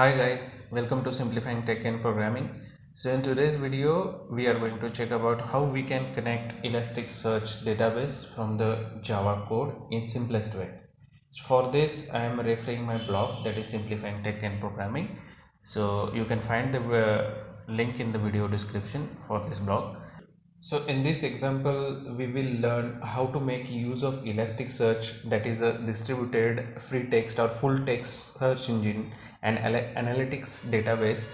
Hi guys, welcome to Simplifying Tech and Programming. So in today's video, we are going to check about how we can connect Elasticsearch database from the Java code in simplest way. For this, I am referring my blog, that is Simplifying Tech and Programming. So you can find the link in the video description for this blog. So in this example, we will learn how to make use of Elasticsearch, that is a distributed free text or full text search engine and analytics database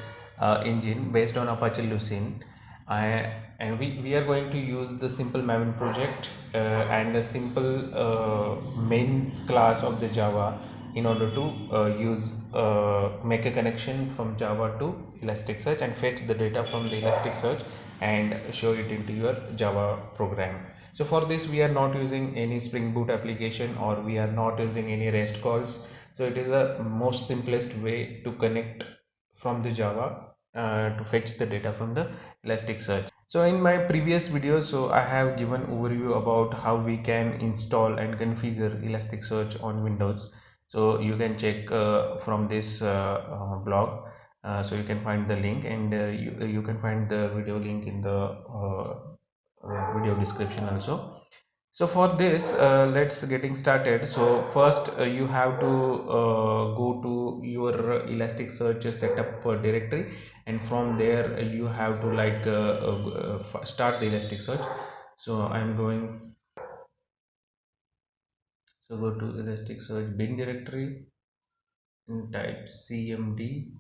engine based on Apache Lucene. And we are going to use the simple Maven project and the simple main class of the Java in order to make a connection from Java to Elasticsearch and fetch the data from the Elasticsearch and show it into your Java program. So for this we are not using any Spring Boot application, or we are not using any REST calls. So it is a most simplest way to connect from the Java to fetch the data from the Elasticsearch. So in my previous videos, so I have given overview about how we can install and configure Elasticsearch on Windows. So you can check from this blog. So you can find the link, and you can find the video link in the video description also. So for this, let's getting started. So first you have to go to your Elasticsearch setup directory, and from there you have to start the Elasticsearch. So I'm going, so go to Elasticsearch bin directory and type cmd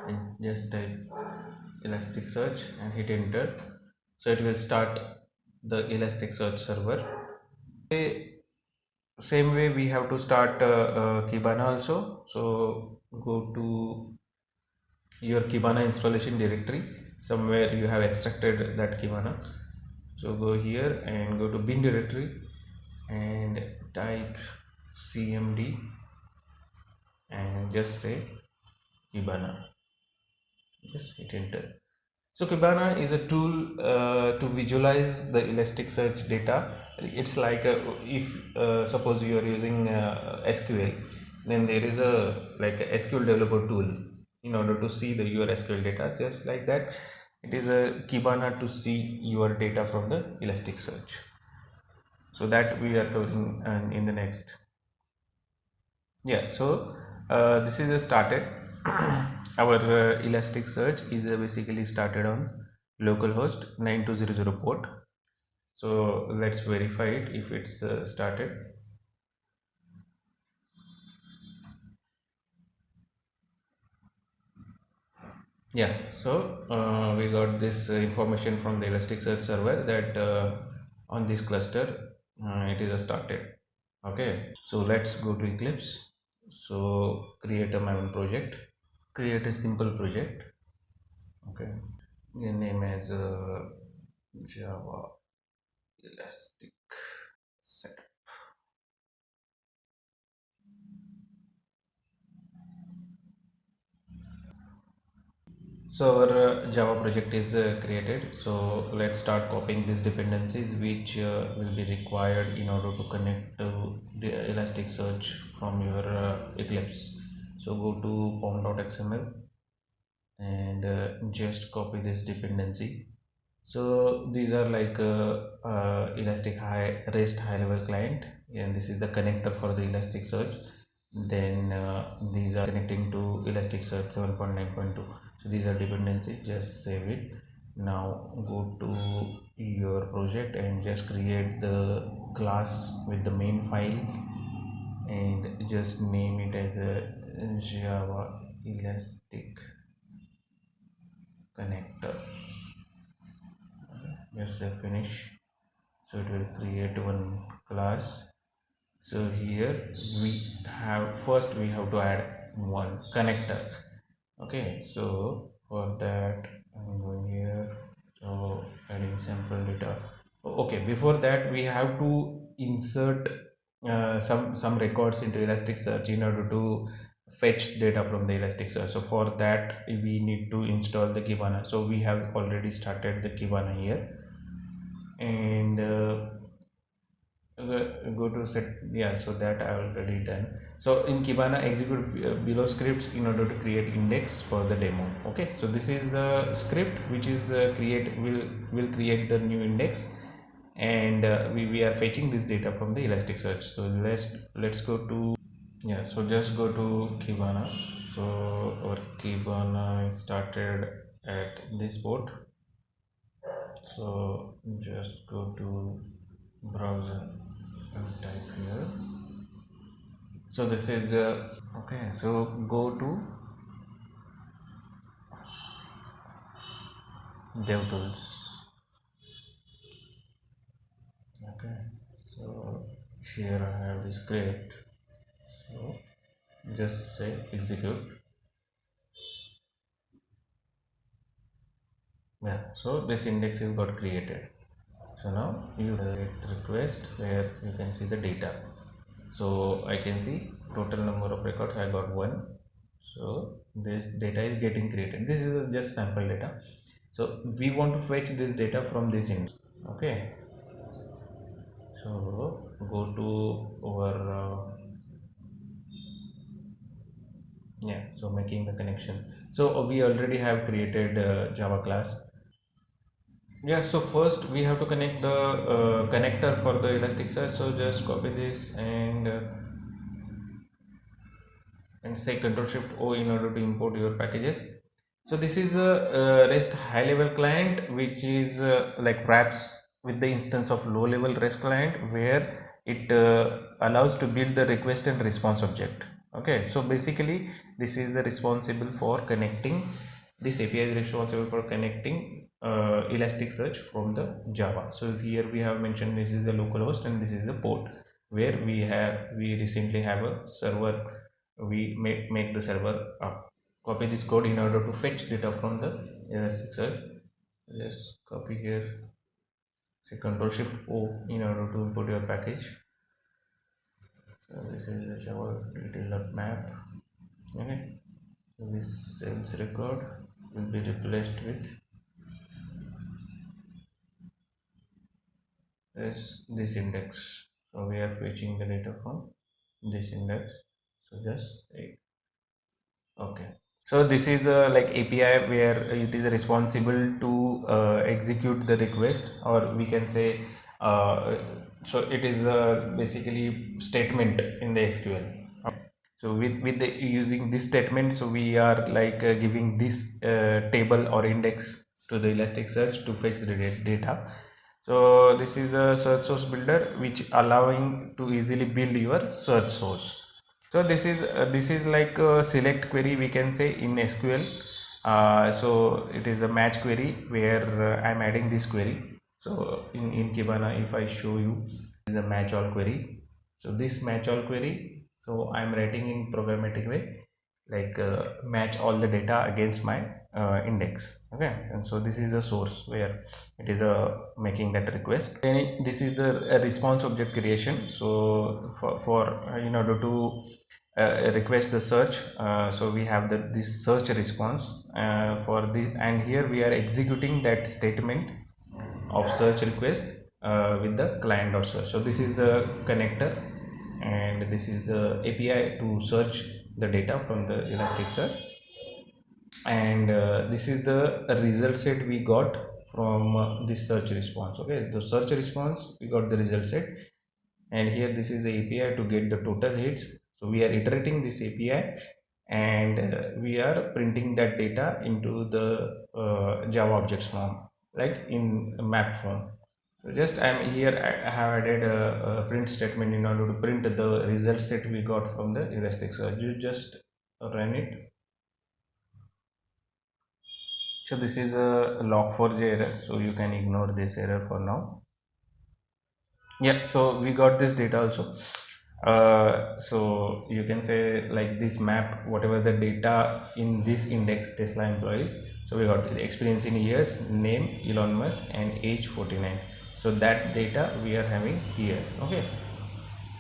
and just type Elasticsearch and hit enter. So it will start the Elasticsearch server. Same way we have to start Kibana also. So go to your Kibana installation directory, somewhere you have extracted that Kibana. So go here and go to bin directory and type cmd and just say Kibana, just hit enter. So Kibana is a tool to visualize the Elasticsearch data. It's like if suppose you are using SQL, then there is a like a SQL developer tool in order to see your SQL data. Just like that, it is a Kibana to see your data from the Elasticsearch. So that we are covering in the next. Yeah, so this is started. Our Elasticsearch is basically started on localhost 9200 port. So let's verify it if it's started. Yeah, so we got this information from the Elasticsearch server that on this cluster it is started. Okay, so let's go to Eclipse. So create a Maven project, create a simple project. Okay, your name as Java Elastic Setup. So our Java project is created. So let's start copying these dependencies which will be required in order to connect to the Elasticsearch from your Eclipse. So go to pom.xml and just copy this dependency. So these are like Elastic high REST high level client, and this is the connector for the Elasticsearch. Then these are connecting to Elasticsearch 7.9.2. So these are dependencies. Just save it. Now go to your project and just create the class with the main file and just name it as a Java Elastic connector. Just say finish. So it will create one class. So here we have, first we have to add one connector. Okay, so for that I'm going here. So adding sample data. Okay, before that we have to insert some records into Elasticsearch in order to fetch data from the Elasticsearch. So for that we need to install the Kibana. So we have already started the Kibana here, and go to set. Yeah, so that I already done. So in Kibana, execute below scripts in order to create index for the demo. Okay, so this is the script which is create will create the new index, and we are fetching this data from the Elasticsearch. So let's go to, yeah, so just go to Kibana. So our Kibana is started at this port. So just go to browser and type here. So this is okay. So go to DevTools. Okay. So here I have this script. So just say execute. Yeah. So this index is got created. So now you get request where you can see the data. So I can see total number of records. I got one. So this data is getting created. This is just sample data. So we want to fetch this data from this index. Okay. So go to our yeah. So making the connection. So we already have created Java class. Yeah, so first we have to connect the connector for the Elasticsearch. So just copy this and say Control Shift O in order to import your packages. So this is a REST high level client which is like wraps with the instance of low level REST client where it allows to build the request and response object. Okay, so basically this is the responsible for connecting, this API is responsible for connecting Elasticsearch from the Java. So here we have mentioned this is the localhost and this is the port where we recently have a server. We make the server up. Copy this code in order to fetch data from the Elasticsearch. Just copy here, say Control Shift O in order to import your package. So this is the Java detailed map. Okay, so this sales record will be replaced with this index. So we are fetching the data from this index. So just okay. So this is a like API where it is responsible to execute the request, or we can say so it is basically statement in the SQL. So with the using this statement, so we are like giving this table or index to the Elasticsearch to fetch the data. So this is a search source builder which allowing to easily build your search source. So this is like a select query, we can say, in SQL. So it is a match query where I'm adding this query. So in Kibana, if I show you, this is a match all query. So this match all query, so I'm writing in programmatic way, like match all the data against my index. Okay, and so this is the source where it is making that request. Then this is the response object creation. So for in order to request the search, so we have this search response for this, and here we are executing that statement of search request with the client.search. So this is the connector and this is the API to search the data from the Elasticsearch, and this is the result set we got from this search response. Okay, the search response we got the result set, and here this is the API to get the total hits. So we are iterating this API and we are printing that data into the Java objects form, like in map form. So just I'm here, I have added a print statement in order to print the result set we got from the Elasticsearch. You just run it. So this is a log4j error, so you can ignore this error for now. Yeah, so we got this data also. So you can say like this map, whatever the data in this index Tesla employees. So we got the experience in years, name Elon Musk, and age 49. So that data we are having here. Okay,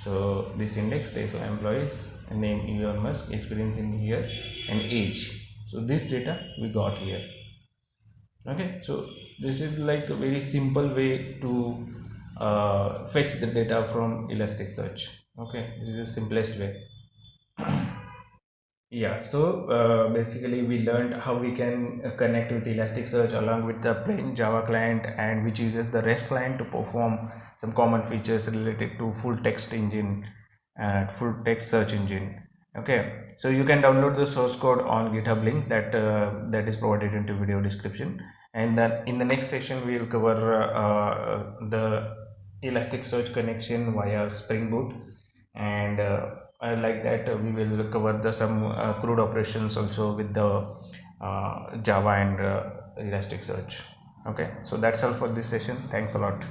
so this index Tesla employees, name Elon Musk, experience in year, and age. So this data we got here. Okay, so this is like a very simple way to fetch the data from Elasticsearch. Okay, this is the simplest way. Yeah, so basically we learned how we can connect with Elasticsearch along with the plain Java client, and which uses the REST client to perform some common features related to full text engine and full text search engine. Okay, so you can download the source code on GitHub link that is provided into video description. And then in the next session we will cover the Elasticsearch connection via Spring Boot, and like that we will cover the some CRUD operations also with the Java and Elasticsearch. Okay, so that's all for this session. Thanks a lot.